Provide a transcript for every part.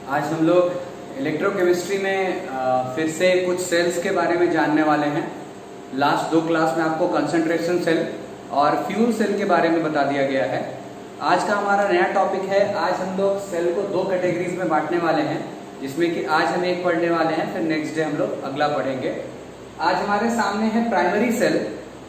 आज हम लोग इलेक्ट्रोकेमिस्ट्री में फिर से कुछ सेल्स के बारे में जानने वाले हैं। लास्ट दो क्लास में आपको कंसंट्रेशन सेल और फ्यूल सेल के बारे में बता दिया गया है। आज का हमारा नया टॉपिक है। आज हम लोग सेल को दो कैटेगरीज में बांटने वाले हैं, जिसमें कि आज हम एक पढ़ने वाले हैं, फिर नेक्स्ट डे हम लोग अगला पढ़ेंगे। आज हमारे सामने है प्राइमरी सेल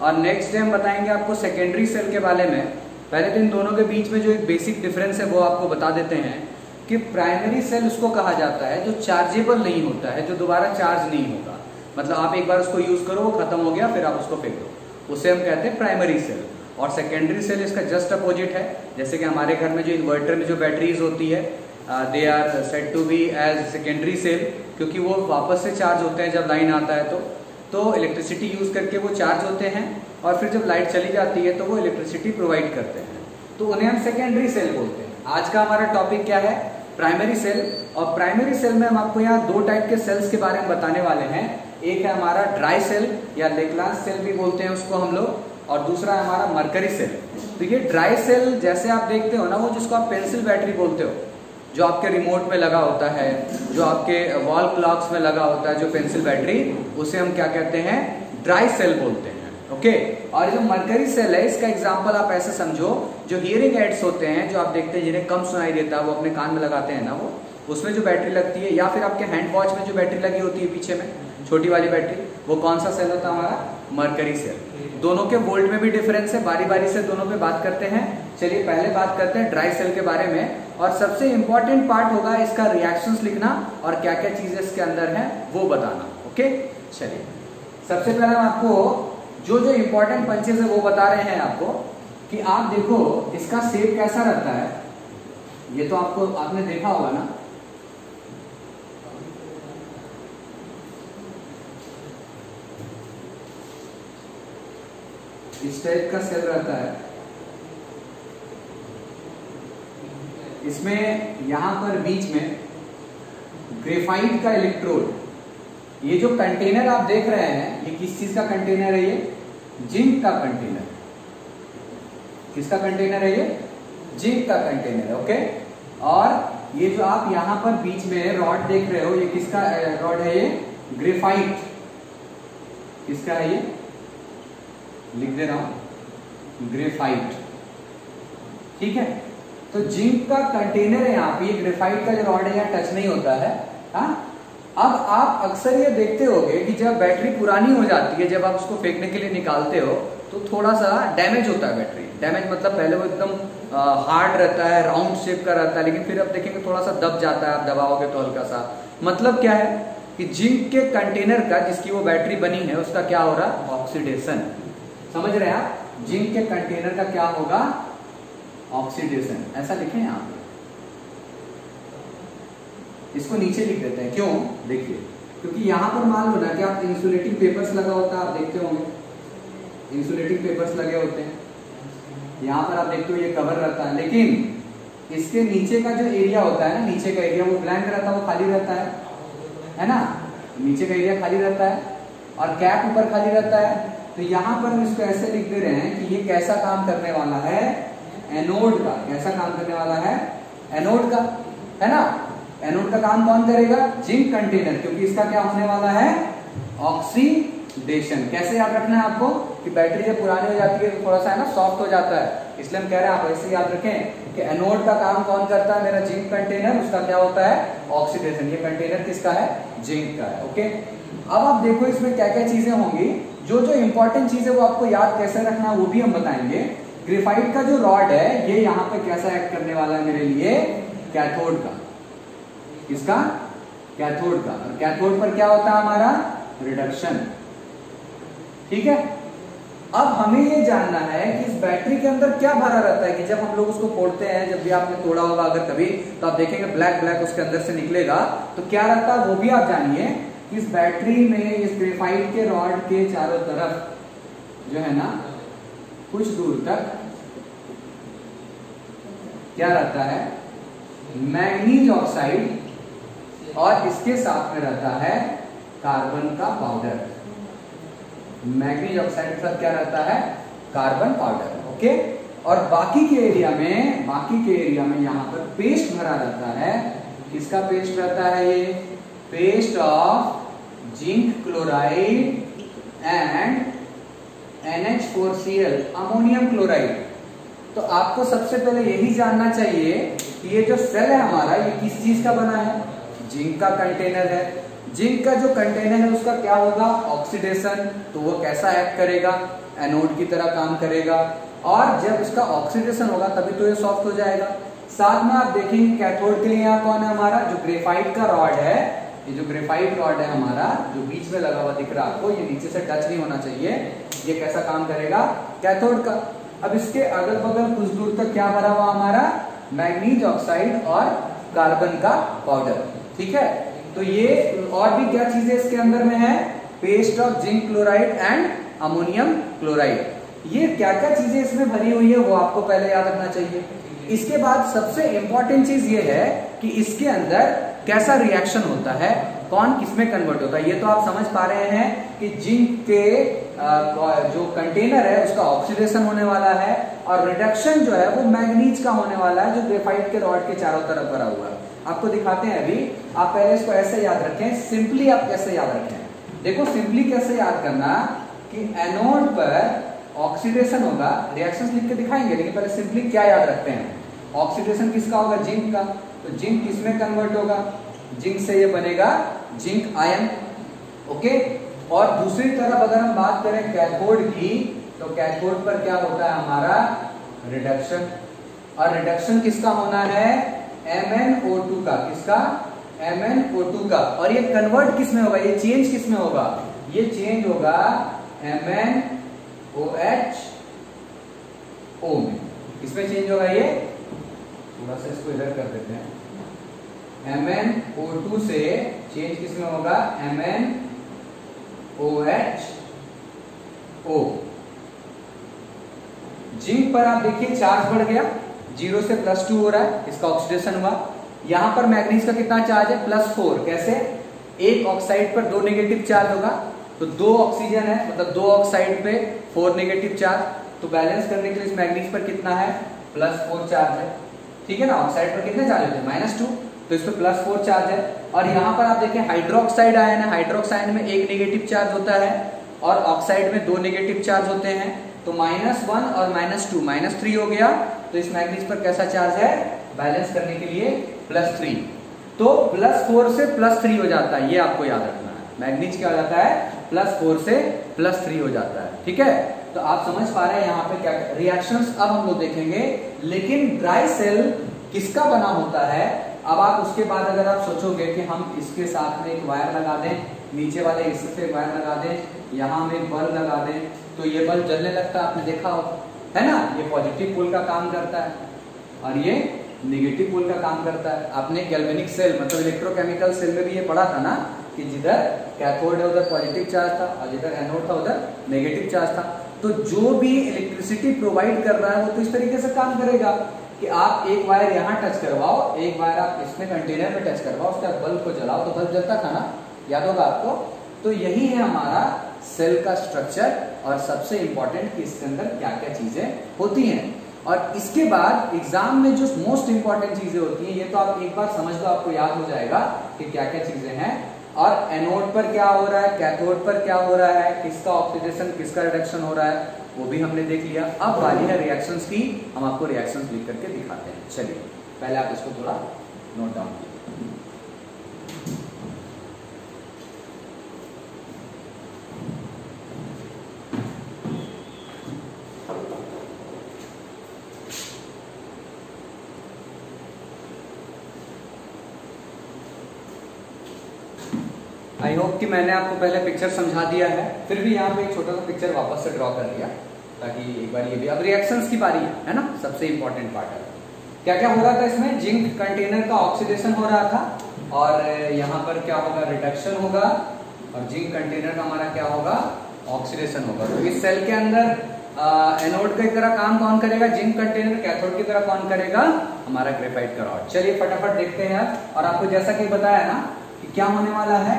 और नेक्स्ट डे हम बताएंगे आपको सेकेंडरी सेल के बारे में। पहले तो इन दोनों के बीच में जो एक बेसिक डिफरेंस है वो आपको बता देते हैं कि प्राइमरी सेल उसको कहा जाता है जो चार्जेबल नहीं होता है, जो दोबारा चार्ज नहीं होगा। मतलब आप एक बार उसको यूज करो, वो खत्म हो गया, फिर आप उसको फेंक दो, उसे हम कहते हैं प्राइमरी सेल। और सेकेंडरी सेल इसका जस्ट अपोजिट है। जैसे कि हमारे घर में जो इन्वर्टर में जो बैटरीज होती है, they are said to be as secondary cell, क्योंकि वो वापस से चार्ज होते हैं जब लाइन आता है तो इलेक्ट्रिसिटी यूज करके वो चार्ज होते हैं और फिर जब लाइट चली जाती है तो वो इलेक्ट्रिसिटी प्रोवाइड करते हैं, तो उन्हें हम सेकेंडरी सेल बोलते हैं। आज का हमारा टॉपिक क्या है? Primary cell. और प्राइमरी सेल में हम आपको यहाँ दो टाइप के सेल्स के बारे में बताने वाले हैं। एक है हमारा ड्राई सेल या लेग्रांज सेल भी बोलते हैं उसको हम लोग, और दूसरा है हमारा मरकरी सेल। तो ये ड्राई सेल जैसे आप देखते हो ना, वो जिसको आप पेंसिल बैटरी बोलते हो, जो आपके रिमोट में लगा होता है, जो आपके वॉल क्लॉक्स में लगा होता है, जो पेंसिल बैटरी, उसे हम क्या कहते हैं? ड्राई सेल बोलते हैं। ओके। और जो मरकरी सेल है, इसका एग्जांपल आप ऐसे समझो, जो हियरिंग एड्स होते हैं, जो आप देखते हैं जिन्हें कम सुनाई देता है, वो अपने कान में लगाते हैं ना, वो उसमें जो बैटरी लगती है, या फिर आपके हैंड वॉच में जो बैटरी लगी होती है पीछे में, छोटी वाली बैटरी, वो कौन सा सेल होता है? हमारा मरकरी सेल। दोनों के वोल्ट में भी डिफरेंस है। बारी बारी से दोनों पे बात करते हैं। चलिए पहले बात करते हैं ड्राई सेल के बारे में, और सबसे इंपॉर्टेंट पार्ट होगा इसका रिएक्शंस लिखना और क्या क्या चीजें इसके अंदर है वो बताना। ओके, चलिए सबसे पहले हम आपको जो जो इंपॉर्टेंट पंचेस है वो बता रहे हैं आपको, कि आप देखो इसका शेप कैसा रहता है। ये तो आपको आपने देखा होगा ना, इस टाइप का सेल रहता है। इसमें यहां पर बीच में ग्रेफाइट का इलेक्ट्रोड, ये जो कंटेनर आप देख रहे हैं, ये किस चीज का कंटेनर है? ये जिंक का कंटेनर। किसका कंटेनर है? ये जिंक का कंटेनर। ओके। और ये जो आप यहां पर बीच में रॉड देख रहे हो, ये किसका रॉड है? ये ग्रेफाइट। किसका है? ये लिख दे रहा हूं, ग्रेफाइट। ठीक है। तो जिंक का कंटेनर है यहाँ पे, ये ग्रेफाइट का जो रॉड है यहाँ टच नहीं होता है। हाँ, अब आप अक्सर ये देखते होंगे कि जब बैटरी पुरानी हो जाती है, जब आप उसको फेंकने के लिए निकालते हो, तो थोड़ा सा डैमेज होता है बैटरी। डैमेज मतलब पहले वो एकदम हार्ड रहता है, राउंड शेप का रहता है, लेकिन फिर आप देखेंगे थोड़ा सा दब जाता है, आप दबाओगे तो हल्का सा। मतलब क्या है कि जिंक के कंटेनर का, जिसकी वो बैटरी बनी है, उसका क्या हो रहा है? ऑक्सीडेशन। समझ रहे हैं आप? जिंक के कंटेनर का क्या होगा? ऑक्सीडेशन। ऐसा लिखें यहाँ पे, इसको नीचे लिख देते हैं। क्यों? देखिए, क्योंकि यहां पर मान लो ना कि आप इंसुलेटिंग पेपर्स लगा होता है, आप देखते होंगे इंसुलेटिंग पेपर्स लगे होते हैं, यहां पर आप देखते हो ये कवर रहता है, लेकिन इसके नीचे का जो एरिया होता है ना, नीचे का एरिया वो ब्लैंक रहता है, वो खाली रहता है ना? नीचे का एरिया खाली रहता है और कैप ऊपर खाली रहता है। तो यहां पर हम इसको ऐसे लिख दे रहे हैं कि ये कैसा काम करने वाला है? एनोड का। कैसा काम करने वाला है? एनोड का, है ना? एनोड का काम कौन करेगा? जिंक कंटेनर, क्योंकि इसका क्या होने वाला है? ऑक्सीडेशन। कैसे याद रखना है आपको कि बैटरी जब पुरानी हो जाती है तो थोड़ा सा है ना सॉफ्ट हो जाता है, इसलिए हम कह रहे हैं आप ऐसे याद रखें कि एनोड का काम कौन करता है? मेरा जिंक कंटेनर, उसका क्या होता है? ऑक्सीडेशन। ये कंटेनर किसका है? जिंक का है। ओके। अब आप देखो इसमें क्या क्या चीजें होंगी, जो जो इंपॉर्टेंट चीज है वो आपको याद कैसे रखना वो भी हम बताएंगे। ग्रेफाइट का जो रॉड है, ये यहाँ पे कैसा एक्ट करने वाला है मेरे लिए? कैथोड का। किसका? कैथोड का। और कैथोड पर क्या होता है हमारा? रिडक्शन। ठीक है। अब हमें ये जानना है कि इस बैटरी के अंदर क्या भरा रहता है, कि जब हम लोग उसको फोड़ते हैं, जब भी आपने तोड़ा होगा अगर कभी, तो आप देखेंगे ब्लैक ब्लैक उसके अंदर से निकलेगा, तो क्या रहता है वो भी आप जानिए। कि इस बैटरी में, इस ग्रेफाइट के रॉड के चारों तरफ जो है ना, कुछ दूर तक क्या रहता है? मैग्नीज ऑक्साइड, और इसके साथ में रहता है कार्बन का पाउडर। मैग्नीज ऑक्साइड के साथ क्या रहता है? Carbon powder. ओके। और बाकी के एरिया में यहाँ पर पेस्ट भरा रहता है, किसका पेस्ट रहता है ये? Paste of zinc chloride and NH4Cl ammonium chloride. तो आपको सबसे पहले यही जानना चाहिए कि ये जो सेल है हमारा, ये किस चीज का बना है? जिंक का कंटेनर है। जिंक का जो कंटेनर है उसका क्या होगा? ऑक्सीडेशन। तो वो कैसा एक्ट करेगा? एनोड की तरह काम करेगा, और जब इसका ऑक्सीडेशन होगा तभी तो ये सॉफ्ट हो जाएगा। साथ में आप देखेंगे कैथोड के लिए यहाँ कौन है हमारा? जो ग्रेफाइट का रॉड है, ये जो ग्रेफाइट रॉड है हमारा, जो बीच में लगा हुआ दिख रहा है आपको, ये नीचे से टच नहीं होना चाहिए। ये कैसा काम करेगा? कैथोड का। अब इसके अगल बगल कुछ दूर तक क्या भरा हुआ हमारा? मैग्नीज ऑक्साइड और कार्बन का पाउडर। ठीक है, तो ये और भी क्या चीजें इसके अंदर में है? Paste of zinc chloride and ammonium chloride. ये क्या क्या चीजें इसमें भरी हुई है वो आपको पहले याद रखना चाहिए। इसके बाद सबसे इंपॉर्टेंट चीज ये है कि इसके अंदर कैसा रिएक्शन होता है, कौन किसमें कन्वर्ट होता है। ये तो आप समझ पा रहे हैं कि जिंक के जो कंटेनर है उसका ऑक्सीडेशन होने वाला है, और रिडक्शन जो है वो मैग्नीज का होने वाला है, जो ग्रेफाइट के रॉड के चारों तरफ भरा हुआ है। आपको दिखाते हैं अभी। आप पहले इसको ऐसे याद रखें, सिंपली आप कैसे याद रखें। देखो सिंपली कैसे याद करना कि एनोड पर ऑक्सीडेशन होगा, रिएक्शंस लिख के दिखाएंगे, लेकिन पहले सिंपली क्या याद रखते हैं? ऑक्सीडेशन किसका होगा? जिंक का। तो जिंक किसमें कन्वर्ट होगा? जिंक से ये बनेगा जिंक आयन। ओके, और दूसरी तरफ अगर हम बात करें कैथोड की, तो कैथोड पर क्या होता है हमारा? रिडक्शन। और रिडक्शन किसका होना है? MnO2 का। किसका? MnO2 का। और ये कन्वर्ट किसमें होगा? ये चेंज किसमें होगा? ये चेंज होगा MnOHO में। किसमें चेंज होगा ये? थोड़ा सा इसको इधर कर देते हैं। MnO2 से चेंज किसमें होगा? MnOHO। जिंक पर आप देखिए चार्ज बढ़ गया, 0 से +2 हो रहा है, इसका ऑक्सीडेशन हुआ। यहां पर मैग्नीज का कितना चार्ज है? +4। कैसे? एक ऑक्साइड पर 2 नेगेटिव चार्ज होगा, तो 2 ऑक्सीजन है, मतलब 2 ऑक्साइड पे 4 नेगेटिव चार्ज। तो बैलेंस करने के लिए इस मैग्नीज पर कितना है? +4 चार्ज है। ठीक है ना, ऑक्साइड पर कितने चार्ज होते हैं? -2, तो इस पर +4 चार्ज है। और यहाँ पर आप देखें हाइड्रोक्साइड आयन है, हाइड्रोक्साइड में 1 नेगेटिव चार्ज होता है और ऑक्साइड में 2 नेगेटिव चार्ज होते हैं। तो -1 और -2 -3 हो गया। तो इस मैग्नीज पर कैसा चार्ज है? बैलेंस करने के लिए +3। तो +4 से +3 हो जाता है, ये आपको याद रखना है। मैग्नीज क्या हो जाता है? +4 से +3 हो जाता है। ठीक है, तो आप समझ पा रहे हैं यहाँ पे क्या रिएक्शंस अब हम लोग देखेंगे। लेकिन ड्राई सेल किसका बना होता है? अब आप उसके बाद अगर आप सोचोगे कि हम इसके साथ में एक वायर लगा दें, नीचे वाले हिस्से से वायर लगा दें, यहाँ में एक बल्ब लगा दें, तो ये बल्ब जलने लगता है, आपने देखा हो, है ना? ये पॉजिटिव पोल का काम करता है और ये नेगेटिव पोल का काम करता है। आपने गैल्वेनिक सेल मतलब इलेक्ट्रोकेमिकल सेल में भी ये पढ़ा था ना कि जिधर कैथोड है उधर पॉजिटिव चार्ज था और जिधर एनोड था उधर नेगेटिव चार्ज था। तो जो भी इलेक्ट्रिसिटी प्रोवाइड कर रहा है वो तो इस तरीके से काम करेगा कि आप एक वायर यहाँ टच करवाओ, एक वायर आप इसमें कंटेनर में टच करवाओ, उसके बाद बल्ब को जलाओ तो बल्ब जलता था ना, याद होगा आपको। तो यही है हमारा सेल का स्ट्रक्चर और सबसे इंपॉर्टेंट कि इसके अंदर क्या क्या चीजें होती हैं। और इसके बाद एग्जाम में जो मोस्ट इंपॉर्टेंट चीजें होती हैं, ये तो आप एक बार समझ लो, आपको याद हो जाएगा कि क्या क्या चीजें हैं। और एनोड पर क्या हो रहा है, कैथोड पर क्या हो रहा है, किसका ऑक्सीडेशन किसका रिडक्शन हो रहा है, वो भी हमने देख लिया। अब बारी है रिएक्शंस की, हम आपको रिएक्शंस लिख करके दिखाते हैं। चलिए पहले आप इसको थोड़ा नोट डाउन कीजिए। आई होप कि मैंने आपको पहले पिक्चर समझा दिया है, फिर भी यहाँ पे एक छोटा सा पिक्चर वापस से ड्रॉ कर दिया ताकि एक बार ये भी। अब रिएक्शंस की बारी है ना, सबसे इंपॉर्टेंट पार्ट है। क्या क्या हो रहा था इसमें? जिंक कंटेनर का ऑक्सीडेशन हो रहा था और यहाँ पर क्या होगा? रिडक्शन होगा और जिंक कंटेनर का हमारा क्या होगा? ऑक्सीडेशन होगा। तो इस सेल के अंदर एनोड की तरह काम कौन करेगा? Zinc container. कैथोड की तरह कौन करेगा? हमारा ग्रेफाइट का रॉड। चलिए फटाफट देखते हैं। और आपको जैसा कि बताया ना कि क्या होने वाला है,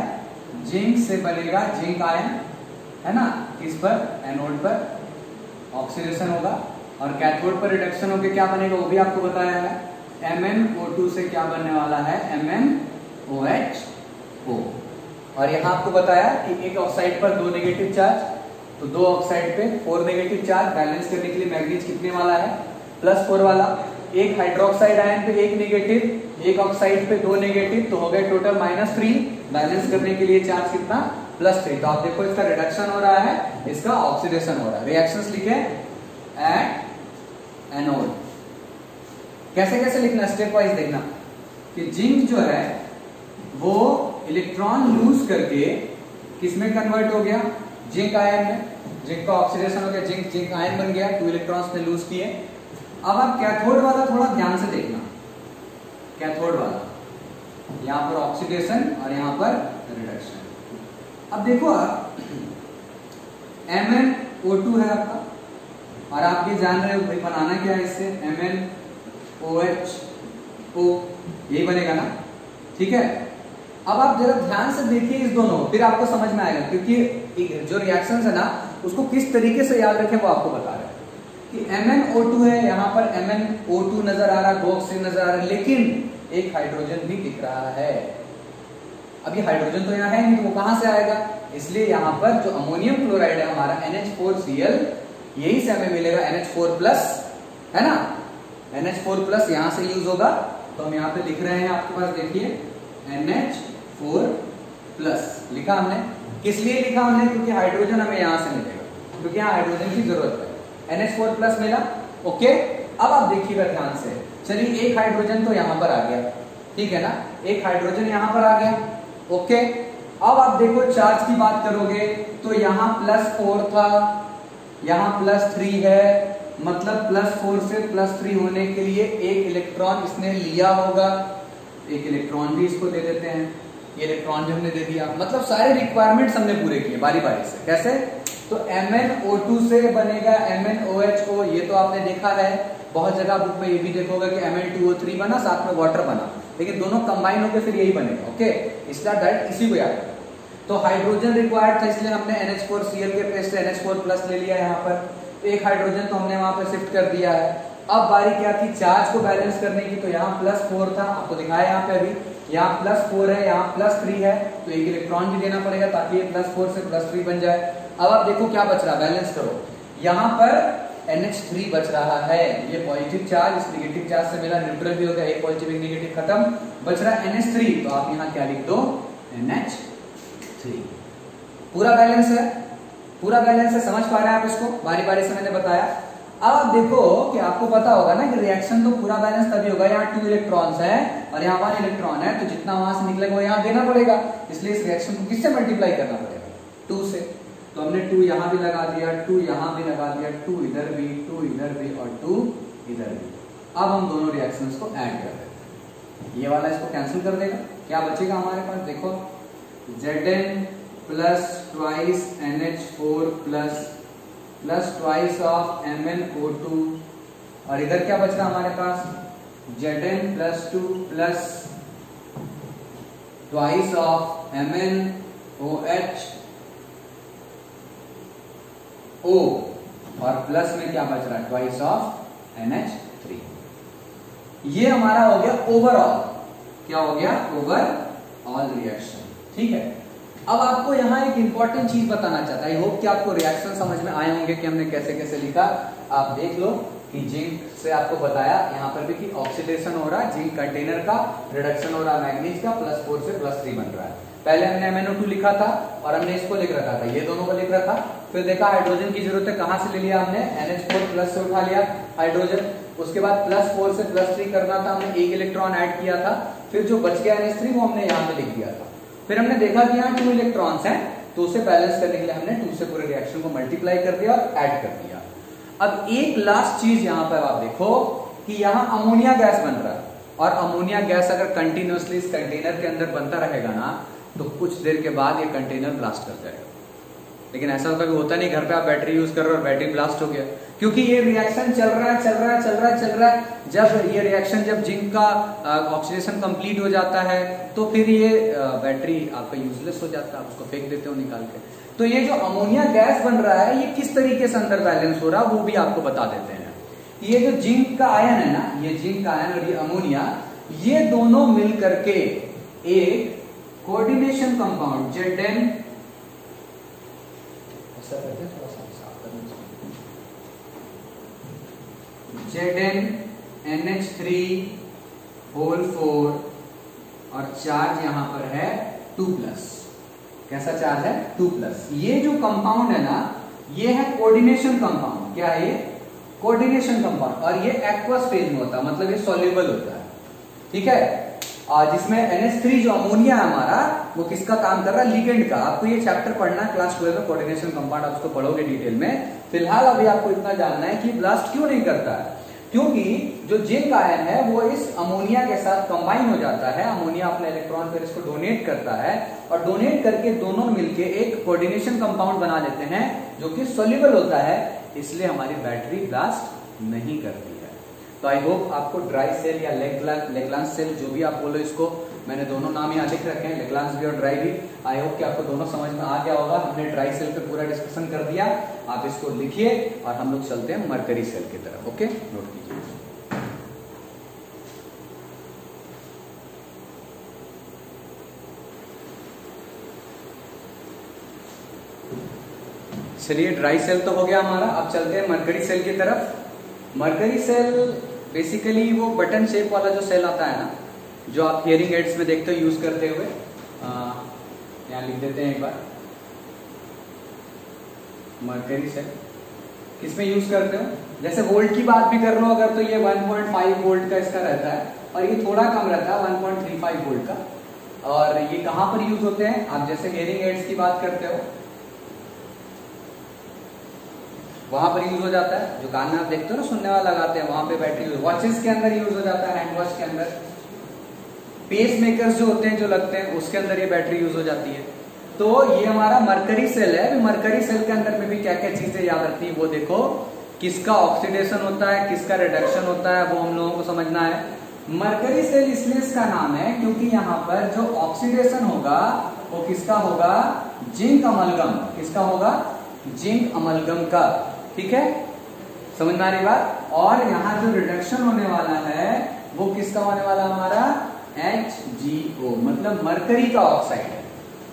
जिंक से बनेगा जिंक आयन, है ना, इस पर एनोड पर ऑक्सीडेशन होगा और कैथोड पर रिडक्शन होकर क्या बनेगा वो भी आपको बताया है, MnO2 से क्या बनने वाला है, MnOH। और यहां आपको बताया कि एक ऑक्साइड पर 2 नेगेटिव चार्ज, तो 2 ऑक्साइड पे 4 नेगेटिव चार्ज, बैलेंस करने के लिए मैग्नीज कितने वाला है, +4 वाला। एक हाइड्रोक्साइड आयन पे 1 नेगेटिव, एक ऑक्साइड पे 2 नेगेटिव, तो हो गए टोटल -3। बैलेंस करने के लिए चार्ज कितना, +3। तो आप देखो इसका रिडक्शन हो रहा है, इसका ऑक्सीडेशन हो रहा है। रिएक्शंस लिखे एट एनोड। कैसे कैसे लिखना, स्टेप वाइज देखना कि जिंक जो है वो इलेक्ट्रॉन लूज करके किसमें कन्वर्ट हो गया, जिंक आयन में। जिंक का ऑक्सीडेशन हो गया, जिंक आयन बन गया, 2 इलेक्ट्रॉन्स ने लूज किए। अब आप कैथोड वाला थोड़ा ध्यान से देखना, कैथोड वाला यहां पर ऑक्सीडेशन और यहां पर रिडक्शन। अब देखो आप MnO2 है आपका, और आप ये जान रहे हो भाई बनाना क्या है इससे, MnOHO, यही बनेगा ना, ठीक है। अब आप जरा ध्यान से देखिए इस दोनों, फिर आपको समझ में आएगा, क्योंकि जो रिएक्शंस है ना उसको किस तरीके से याद रखें वो आपको बता रहे हैं कि MnO2 है, यहां पर MnO2 नजर आ रहा है, 2 ऑक्सीजन नजर आ रहा है, लेकिन एक हाइड्रोजन भी दिख रहा है। अब ये हाइड्रोजन तो यहाँ है नहीं, तो वो कहां से आएगा, इसलिए यहां पर जो अमोनियम क्लोराइड है हमारा NH4Cl, यही से हमें मिलेगा NH4+, है ना। NH4+ यहां से यूज होगा, तो हम यहाँ पे लिख रहे हैं, आपके पास देखिए NH4+ लिखा हमने। किस लिए लिखा हमने, क्योंकि हाइड्रोजन हमें यहां से मिलेगा, क्योंकि यहाँ हाइड्रोजन की जरूरत है। NH4+ मिला, ओके। अब आप देखिएगा ध्यान से, चलिए एक हाइड्रोजन तो यहां पर आ गया, ठीक है ना, एक हाइड्रोजन यहां पर आ गया, ओके। अब आप देखो चार्ज की बात करोगे तो यहां +4 था, यहां +3 है, मतलब +4 से +3 होने के लिए एक इलेक्ट्रॉन इसने लिया होगा, एक इलेक्ट्रॉन भी इसको दे देते हैं, ये इलेक्ट्रॉन भी हमने दे दिया, मतलब सारे रिक्वायरमेंट्स हमने पूरे किए बारी बारी से। कैसे, तो MnO2 से बनेगा MnOHO, ये तो आपने देखा है बहुत जगह बुक में, ये भी देखोगे कि Mn2O3 बना, साथ में वाटर बना, लेकिन दोनों कंबाइन होकर फिर यही बनेगा, ओके। इसलिए डायरेक्ट इसी को याद रखो। तो हाइड्रोजन रिक्वायर्ड था, इसलिए हमने NH4Cl के प्लेस से NH4+ ले लिया यहाँ पर, तो एक हाइड्रोजन तो हमने वहां पर शिफ्ट कर दिया है। अब बारी क्या थी, चार्ज को बैलेंस करने की, तो यहाँ +4 था, आपको दिखाया यहाँ पे अभी, यहाँ +4 है, यहाँ +3 है, तो एक इलेक्ट्रॉन भी देना पड़ेगा ताकि ये +4 से +3 बन जाए। अब आप देखो क्या बच रहा है, बैलेंस करो, यहाँ पर NH3 बच रहा है, ये पॉजिटिव चार्ज इस नेगेटिव चार्ज से मिला, न्यूट्रल भी हो गया, एक पॉजिटिव एक नेगेटिव खत्म, बच रहा है NH3, तो आप यहाँ क्या लिख दो, NH3। पूरा बैलेंस है, पूरा बैलेंस है, समझ पा रहे हैं आप इसको, बारी बारी से मैंने बताया। अब आप देखो कि आपको पता होगा ना कि रिएक्शन तो पूरा बैलेंस तभी होगा, यहाँ 2 इलेक्ट्रॉन्स है और यहाँ 1 इलेक्ट्रॉन है, तो जितना वहां से निकलेगा वो यहाँ देना पड़ेगा, इसलिए इस रिएक्शन को किससे मल्टीप्लाई करना पड़ेगा, 2 से। तो हमने 2 यहाँ भी लगा दिया, 2 यहाँ भी लगा दिया, 2 इधर भी, 2 इधर भी और 2 इधर भी। अब हम दोनों रिएक्शंस को ऐड कर देते हैं, ये वाला इसको कैंसिल कर देगा, क्या बचेगा हमारे पास, देखो Zn plus twice NH4 plus twice of MnO2, और इधर क्या बच रहा हमारे पास, Zn plus 2 plus twice of MnOH O, और प्लस में क्या बच रहा है, ट्वाइस ऑफ NH3। ये हमारा हो गया ओवरऑल, क्या हो गया, ओवरऑल रिएक्शन, ठीक है। अब आपको यहाँ एक इंपॉर्टेंट चीज बताना चाहता है, आई होप कि आपको रिएक्शन समझ में आए होंगे कि हमने कैसे कैसे लिखा। आप देख लो कि जिंक से आपको बताया यहाँ पर भी कि ऑक्सीडेशन हो रहा है, जिंक कंटेनर का रिडक्शन हो रहा है, मैग्नीज का, +4 से +3 बन रहा है। पहले हमने MnO2 लिखा था और हमने इसको लिख रखा था, ये दोनों को लिख रखा, फिर देखा हाइड्रोजन की जरूरत है, कहां से ले लिया हमने, NH4+ से उठा लिया हाइड्रोजन, उसके बाद +4 से +3 करना था, हमने एक इलेक्ट्रॉन ऐड किया था, फिर जो बच गया NH3 वो हमने यहाँ पे लिख दिया था। फिर हमने देखा कि यहाँ 2 इलेक्ट्रॉन्स हैं, तो उसे बैलेंस करने के लिए हमने 2 से पूरे रिएक्शन को मल्टीप्लाई कर दिया और ऐड कर दिया। अब एक लास्ट चीज यहाँ पर आप देखो कि यहाँ अमोनिया गैस बन रहा है, और अमोनिया गैस अगर कंटिन्यूअसली इस कंटेनर के अंदर बनता रहेगा ना, तो कुछ देर के बाद ये कंटेनर ब्लास्ट कर जाएगा। लेकिन ऐसा कभी होता नहीं, घर पे आप बैटरी यूज कर रहे हो और बैटरी ब्लास्ट हो गया, क्योंकि ये रिएक्शन चल रहा है। जब ये रिएक्शन, जब जिंक का ऑक्सीडेशन कंप्लीट हो जाता है, तो फिर ये बैटरी आपका यूजलेस हो जाता है, आप उसको फेंक देते हो निकाल के। तो ये जो अमोनिया गैस बन रहा है, ये किस तरीके से अंदर बैलेंस हो रहा है वो भी आपको बता देते हैं। कि ये जो जिंक का आयन है ना, ये जिंक का आयन और ये अमोनिया, ये दोनों मिल करके एक कोऑर्डिनेशन कंपाउंड Zn, ऐसा करते हैं थोड़ा सा साफ करना चाहिए, ZnNH3 और चार्ज यहां पर है 2+। कैसा चार्ज है? 2+। ये जो कंपाउंड है ना, ये है कोऑर्डिनेशन कंपाउंड। क्या है ये? Coordination compound. और ये एक्वस फेज में होता है, मतलब ये सॉल्युबल होता है, ठीक है। और जिसमें NH3 जो अमोनिया है हमारा, वो किसका काम कर रहा है? लिगेंड का। आपको ये चैप्टर पढ़ना है क्लास 12 में, कोऑर्डिनेशन कंपाउंड, आप उसको पढ़ोगे डिटेल में। फिलहाल अभी आपको इतना जानना है कि ब्लास्ट क्यों नहीं करता है, क्योंकि जो जिंक आयन है वो इस अमोनिया के साथ कंबाइन हो जाता है। अमोनिया अपने इलेक्ट्रॉन पेयर इसको डोनेट करता है, और डोनेट करके दोनों मिलके एक कोऑर्डिनेशन कंपाउंड बना लेते हैं जो कि सॉल्युबल होता है, इसलिए हमारी बैटरी ब्लास्ट नहीं करती है। तो आई होप आपको ड्राई सेल या लेग्रांज सेल, जो भी आप बोलो इसको, मैंने दोनों नाम यहाँ लिख रखे हैं, लेग्रांज भी और ड्राई भी। आई होप कि आपको दोनों समझ में आ गया होगा। हमने ड्राई सेल पे पूरा डिस्कशन कर दिया, आप इसको लिखिए और हम लोग चलते हैं मरकरी सेल की तरफ। ओके, नोट कीजिए। चलिए, ड्राई सेल तो हो गया हमारा, अब चलते हैं मरकरी सेल की तरफ। मरकरी सेल बेसिकली वो बटन शेप वाला जो सेल आता है ना, जो आप हियरिंग एड्स में देखते हो यूज करते हुए, यहाँ लिख देते हैं एक बार, मरकरी सेल किसमें यूज करते हो? जैसे वोल्ट की बात भी कर लो अगर, तो ये 1.5 वोल्ट का इसका रहता है, और ये थोड़ा कम रहता है 1.35 वोल्ट का। और ये कहां पर यूज होते हैं? आप जैसे हियरिंग एड्स की बात करते हो, वहां पर यूज हो जाता है। जो कान में आप देखते हो ना, सुनने वाला लगाते हैं, वहां पे बैटरी यूज, वॉचेस के अंदर यूज हो जाता है, हैंड वॉच के अंदर, पेस मेकर्स जो होते हैं जो लगते हैं, उसके अंदर ये बैटरी यूज हो जाती है। तो ये हमारा मरकरी सेल है। मरकरी सेल के अंदर में भी क्या क्या चीजें याद रखती है वो देखो, किसका ऑक्सीडेशन होता है, किसका रिडक्शन होता है, वो हम लोगों को समझना है। मरकरी सेल इसलिए इसका नाम है क्योंकि यहाँ पर जो ऑक्सीडेशन होगा वो किसका होगा? Zinc amalgam. किसका होगा? जिंक अमलगम का, ठीक है, समझ में आ रही बात। और यहाँ जो रिडक्शन होने वाला है वो किसका होने वाला हमारा? HgO, मतलब मरकरी का ऑक्साइड है,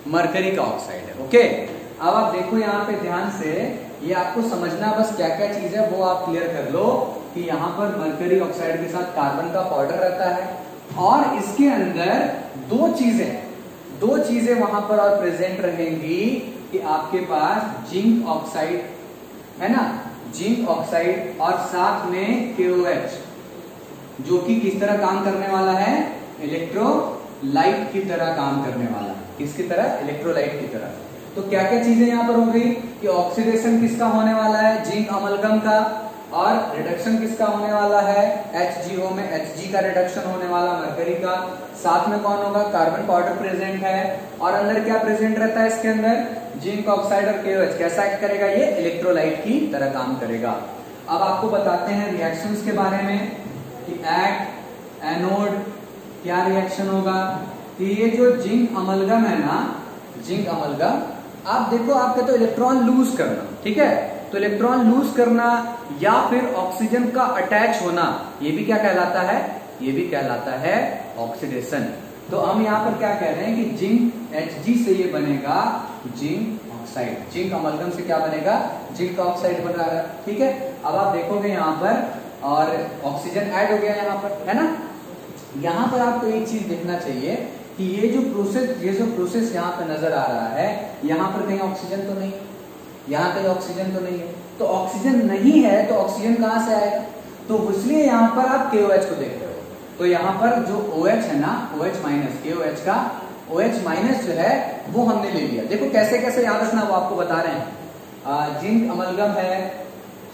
मरकरी का ऑक्साइड है। ओके, अब आप देखो यहाँ पे ध्यान से, ये आपको समझना बस क्या क्या चीज है वो आप क्लियर कर लो कि यहाँ पर मरकरी ऑक्साइड के साथ कार्बन का पाउडर रहता है, और इसके अंदर दो चीजें वहां पर और प्रेजेंट रहेंगी कि आपके पास जिंक ऑक्साइड है ना, जिंक ऑक्साइड, और साथ में KOH, जो कि किस तरह काम करने वाला है? इलेक्ट्रोलाइट की तरह काम करने वाला है। किसकी तरह? इलेक्ट्रोलाइट की तरह। तो क्या क्या चीजें यहां पर हो गई कि ऑक्सीडेशन किसका होने वाला है? जिंक अमलगम का। और रिडक्शन किसका होने वाला है? HgO में Hg का रिडक्शन होने वाला, मरकरी का। साथ में कौन होगा? कार्बन पाउडर प्रेजेंट है। और अंदर क्या प्रेजेंट रहता है इसके अंदर? जिंक ऑक्साइड और KOH। कैसा एक्ट करेगा ये? इलेक्ट्रोलाइट की तरह काम करेगा। अब आपको बताते हैं रिएक्शंस के बारे में कि एट एनोड क्या रिएक्शन होगा। कि ये जो जिंक अमलगम है ना, जिंक अमलगम, आप देखो, आप कहते हो इलेक्ट्रॉन लूज करना, ठीक है, तो इलेक्ट्रॉन लूज करना या फिर ऑक्सीजन का अटैच होना, ये भी क्या कहलाता है? ये भी कहलाता है ऑक्सीडेशन। तो हम यहाँ पर क्या कह रहे हैं कि जिंक Hg से ये बनेगा जिंक ऑक्साइड। जिंक अमलगम से क्या बनेगा? जिंक ऑक्साइड बन रहा है, ठीक है। अब आप देखोगे यहाँ पर, और ऑक्सीजन ऐड हो गया यहाँ पर, है ना। यहाँ पर आपको एक चीज देखना चाहिए कि ये जो प्रोसेस यहाँ पे नजर आ रहा है, यहाँ पर कहीं ऑक्सीजन तो नहीं, यहाँ कहीं ऑक्सीजन तो नहीं है। तो ऑक्सीजन नहीं है तो ऑक्सीजन कहाँ से आएगा? तो इसलिए यहाँ पर आप KOH को देख रहे हो। तो यहाँ पर जो OH है ना, OH माइनस, KOH का OH माइनस जो है वो हमने ले लिया। देखो कैसे कैसे याद रखना वो आपको बता रहे हैं। जिंक अमलगम है,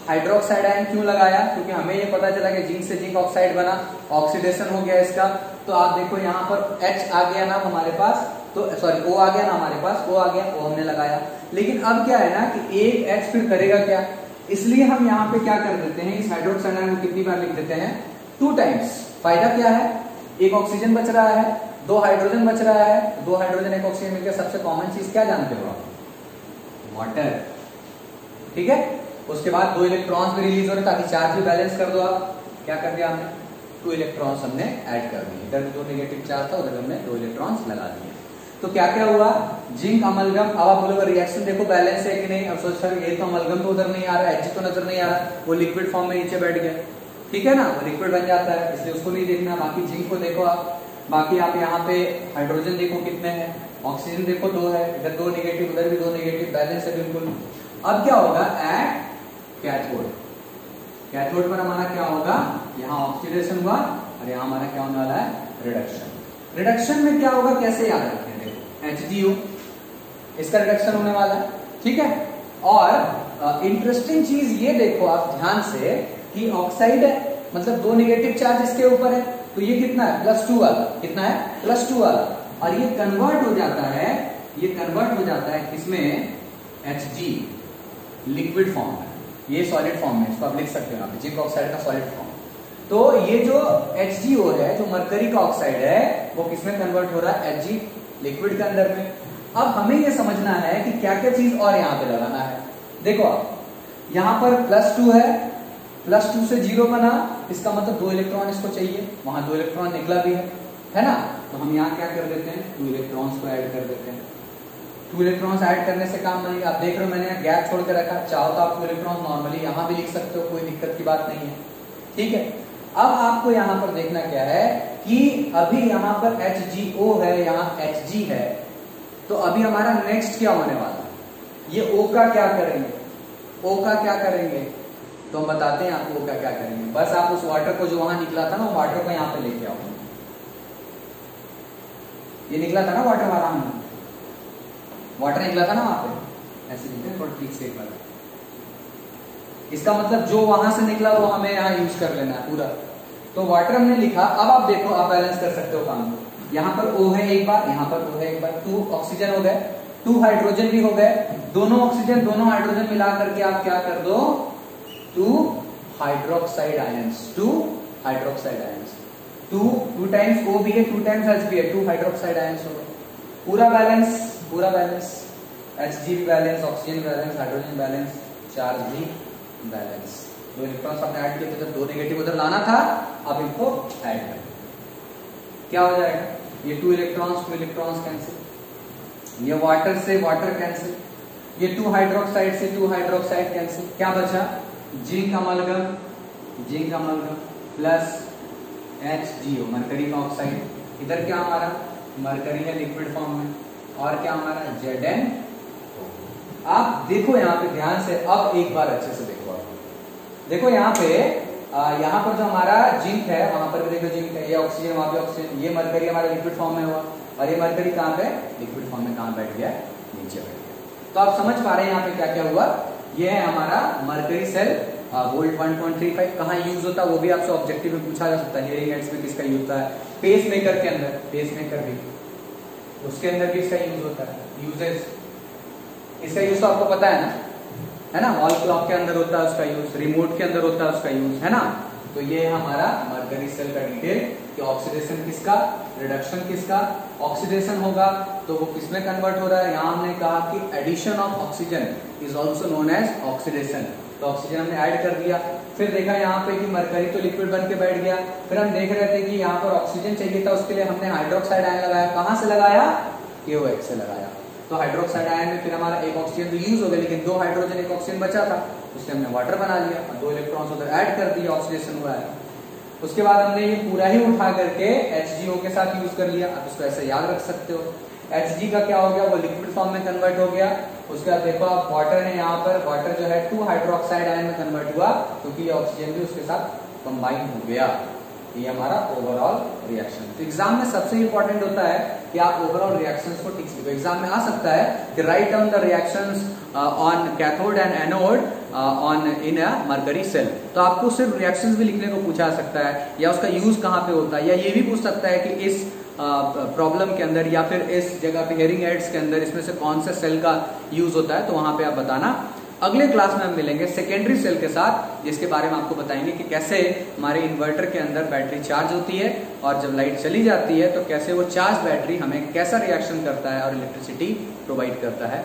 हाइड्रोक्साइड आयन क्यों लगाया? क्योंकि हमें ये पता चला कि जिंक से जिंक ऑक्साइड बना, ऑक्सीडेशन हो गया इसका। तो आप देखो यहाँ पर H आ गया ना हमारे पास, तो सॉरी O आ गया ना हमारे पास, O आ गया, O हमने लगाया। लेकिन अब क्या है ना कि एक H फिर करेगा क्या, इसलिए हम यहाँ पे क्या कर देते हैं, इस हाइड्रोक्साइड आयन को कितनी बार लिख देते हैं? 2 टाइम्स। फायदा क्या है? एक ऑक्सीजन बच रहा है, 2 हाइड्रोजन बच रहा है, 2 हाइड्रोजन 1 ऑक्सीजन मिलकर सबसे कॉमन चीज क्या जानते हो आप? वाटर, ठीक है। उसके बाद 2 इलेक्ट्रॉन्स भी रिलीज हो रहे ताकि चार्ज भी बैलेंस कर दो। आप क्या कर दिया हमने, 2 इलेक्ट्रॉन्स हमने ऐड कर दिए, इधर भी 2 नेगेटिव चार्ज था, उधर हमने 2 इलेक्ट्रॉन्स लगा दिए। तो क्या क्या हुआ, जिंक अमलगम। अब आप बोलोगे रिएक्शन देखो बैलेंस है कि नहीं, अब सोच रहे ये तो अमलगम तो उधर नहीं आ रहा है, Hg तो नजर नहीं आ रहा, वो लिक्विड फॉर्म में नीचे बैठ गया, ठीक है ना, वो लिक्विड बन जाता है, इसलिए उसको नहीं देखना। बाकी जिंक को देखो आप, बाकी आप यहाँ पे हाइड्रोजन देखो कितने हैं, ऑक्सीजन देखो 2 है, इधर 2 नेगेटिव, उधर भी 2 नेगेटिव, बैलेंस है बिल्कुल। अब क्या होगा, एट कैथोड, कैथोड पर हमारा क्या होगा, यहाँ ऑक्सीडेशन हुआ और यहाँ हमारा क्या होने वाला है, रिडक्शन। रिडक्शन में क्या होगा, कैसे याद रखें, देखो HDO, इसका रिडक्शन होने वाला है, ठीक है। और इंटरेस्टिंग चीज ये देखो आप ध्यान से कि ऑक्साइड है, मतलब 2 नेगेटिव चार्ज इसके ऊपर है, तो ये कितना है, +2 वाला, कितना है, +2 वाला, और ये कन्वर्ट हो जाता है, ये कन्वर्ट हो जाता है किसमें, Hg, लिक्विड फॉर्म में, ये सॉलिड फॉर्म में, इसको आप लिख सकते हो यहाँ पे, जिंक ऑक्साइड का सॉलिड फॉर्म। तो ये जो HgO है, जो मरकरी का ऑक्साइड है, वो किसमें कन्वर्ट हो रहा है, Hg, लिक्विड के अंदर में। अब हमें ये समझना है कि क्या क्या चीज और यहाँ पे लगाना है। देखो आप यहाँ पर +2 है, +2 से 0 बना, इसका मतलब 2 इलेक्ट्रॉन इसको चाहिए, वहां 2 इलेक्ट्रॉन निकला भी है ना, तो हम यहाँ क्या कर देते हैं, 2 इलेक्ट्रॉन्स को ऐड कर देते हैं। 2 इलेक्ट्रॉन्स ऐड करने से काम बनेगा। आप देख रहे हो मैंने गैप छोड़ के रखा, चाहो तो आप 2 इलेक्ट्रॉन नॉर्मली यहाँ भी लिख सकते हो, कोई दिक्कत की बात नहीं है, ठीक है। अब आपको यहाँ पर देखना क्या है कि अभी यहाँ पर HgO है, यहाँ Hg है, तो अभी हमारा नेक्स्ट क्या होने वाला है, ये O का क्या करेंगे, O का क्या करेंगे, तो हम बताते हैं आपको O का क्या करेंगे। बस आप उस वाटर को जो वहां निकला था ना, वाटर को यहाँ पे लेके आओ, ये निकला था ना वाटर वाला, हमने वाटर निकला था ना वहां पे, ऐसे लिखते हैं थोड़ा ठीक से एक बार, इसका मतलब जो वहां से निकला वो हमें यहाँ यूज कर लेना है पूरा। तो वाटर हमने लिखा, अब आप देखो, आप बैलेंस कर सकते हो काम को, यहाँ पर O है एक बार, यहाँ पर O है एक बार, 2 ऑक्सीजन हो गए, 2 हाइड्रोजन भी हो गए, दोनों ऑक्सीजन दोनों हाइड्रोजन मिला करके आप क्या कर दो, 2 hydroxide ions, 2 hydroxide ions, 2 times O भी है, 2 टाइम्स H भी है, 2 हाइड्रोक्साइड आयंस हो गए, पूरा बैलेंस, पूरा बैलेंस, Hg भी balance, oxygen balance, hydrogen balance, charge भी बैलेंस। 2 इलेक्ट्रॉन्स आपने ऐड किए थे, 2 नेगेटिव उधर लाना था, अब इनको ऐड कर, क्या हो जाएगा, ये 2 इलेक्ट्रॉन्स कैंसिल, ये वाटर से वाटर कैंसिल, ये 2 हाइड्रोक्साइड से 2 हाइड्रोक्साइड कैंसिल, क्या बचा, zinc amalgam plus HgO, mercury का ऑक्साइड, इधर क्या हमारा मरकरी है लिक्विड फॉर्म में, और क्या हमारा Zn। आप देखो यहाँ पे ध्यान से, अब एक बार अच्छे से देखो, आप देखो यहाँ पे, यहाँ पर जो हमारा जिंक है, वहां पर भी देखो जिंक है, ये ऑक्सीजन, वहां पे ऑक्सीजन, ये मरकरी हमारा लिक्विड फॉर्म में हुआ, और ये मरकरी कहाँ पे, लिक्विड फॉर्म में कहाँ बैठ गया, नीचे बैठ गया। तो आप समझ पा रहे हैं यहाँ पे क्या क्या हुआ, ये है हमारा मरकरी सेल, वोल्ट 1.35 कहाँ यूज होता है, वो भी आपसे ऑब्जेक्टिव में पूछा जा सकता है, हियरिंग एड्स में किसका यूज होता है, पेस मेकर के अंदर, पेस मेकर भी उसके अंदर भी इसका यूज होता है, यूजेस, इसका यूज तो आपको पता है ना, वॉल क्लॉक के अंदर होता है उसका यूज, रिमोट के अंदर होता है उसका यूज, है ना। तो ये है हमारा मरकरी सेल का डिटेल कि ऑक्सीडेशन किसका, रिडक्शन किसका, ऑक्सीडेशन होगा तो वो किसमें कन्वर्ट हो रहा है, यहाँ हमने कहा कि addition of oxygen is also known as oxidation, तो ऑक्सीजन हमने ऐड कर दिया। फिर देखा यहाँ पे कि मरकरी तो लिक्विड बन के बैठ गया, फिर हम देख रहे थे कि यहाँ पर ऑक्सीजन चाहिए था, उसके लिए हमने हाइड्रोक्साइड आयन लगाया, कहाँ से लगाया, KOH से लगाया, तो हाइड्रोक्साइड आयन में फिर हमारा एक ऑक्सीजन तो यूज हो गया, लेकिन 2 हाइड्रोजन एक ऑक्सीजन बचा था, उससे हमने वाटर बना लिया और 2 इलेक्ट्रॉन्स उधर ऐड कर दिया, ऑक्सीडेशन हुआ है। उसके बाद हमने ये पूरा ही उठा करके HgO के साथ यूज कर लिया, आप इसको ऐसे याद रख सकते हो। Hg का क्या हो गया, वो लिक्विड फॉर्म में कन्वर्ट हो गया। उसके बाद देखो आप वाटर है, यहाँ पर वाटर जो है 2 हाइड्रोक्साइड आयन में कन्वर्ट हुआ, क्योंकि ये ऑक्सीजन भी उसके साथ कंबाइन हो गया। ये हमारा ओवरऑल रिएक्शन। तो एग्जाम में सबसे इंपॉर्टेंट होता है कि आप ओवरऑल रिएक्शंस को ठीक से लिखो। एग्जाम में आ सकता है कि write down the reactions on cathode and anode on in a mercury cell. तो आपको सिर्फ रिएक्शंस भी लिखने को पूछा सकता है, या उसका यूज कहाँ पे होता है, या ये भी पूछ सकता है कि इस प्रॉब्लम के अंदर या फिर इस जगह पे हेयरिंग एड्स के अंदर इसमें से कौन से सेल का यूज होता है, तो वहां पे आप बताना। अगले क्लास में हम मिलेंगे सेकेंडरी सेल के साथ, जिसके बारे में आपको बताएंगे कि कैसे हमारे इन्वर्टर के अंदर बैटरी चार्ज होती है और जब लाइट चली जाती है तो कैसे वो चार्ज बैटरी हमें कैसा रिएक्शन करता है और इलेक्ट्रिसिटी प्रोवाइड करता है।